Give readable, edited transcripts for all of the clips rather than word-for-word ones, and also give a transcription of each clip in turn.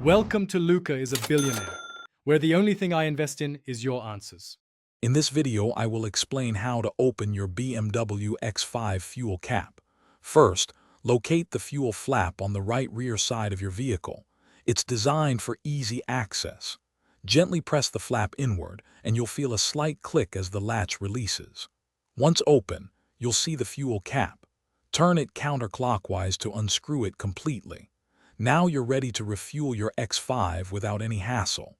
Welcome to Luca is a Billionaire, where the only thing I invest in is your answers. In this video, I will explain how to open your BMW X5 fuel cap. First, locate the fuel flap on the right rear side of your vehicle. It's designed for easy access. Gently press the flap inward, and you'll feel a slight click as the latch releases. Once open, you'll see the fuel cap. Turn it counterclockwise to unscrew it completely. Now you're ready to refuel your X5 without any hassle.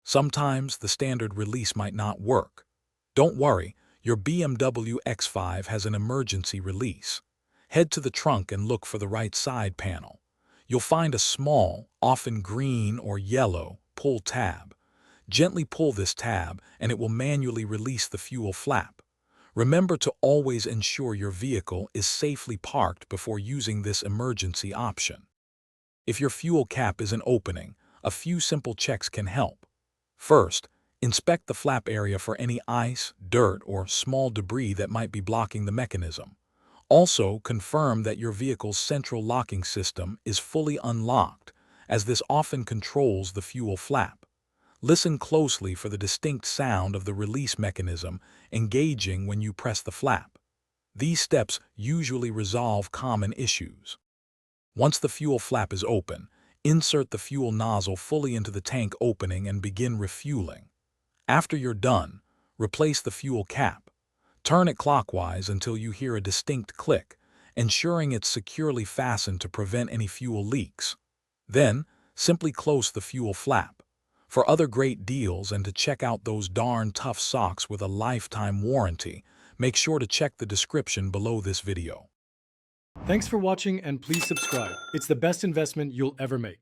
Sometimes the standard release might not work. Don't worry, your BMW X5 has an emergency release. Head to the trunk and look for the right side panel. You'll find a small, often green or yellow, pull tab. Gently pull this tab and it will manually release the fuel flap. Remember to always ensure your vehicle is safely parked before using this emergency option. If your fuel cap isn't opening, a few simple checks can help. First, inspect the flap area for any ice, dirt, or small debris that might be blocking the mechanism. Also, confirm that your vehicle's central locking system is fully unlocked, as this often controls the fuel flap. Listen closely for the distinct sound of the release mechanism engaging when you press the flap. These steps usually resolve common issues. Once the fuel flap is open, insert the fuel nozzle fully into the tank opening and begin refueling. After you're done, replace the fuel cap. Turn it clockwise until you hear a distinct click, ensuring it's securely fastened to prevent any fuel leaks. Then, simply close the fuel flap. For other great deals and to check out those darn tough socks with a lifetime warranty, make sure to check the description below this video. Thanks for watching and please subscribe. It's the best investment you'll ever make.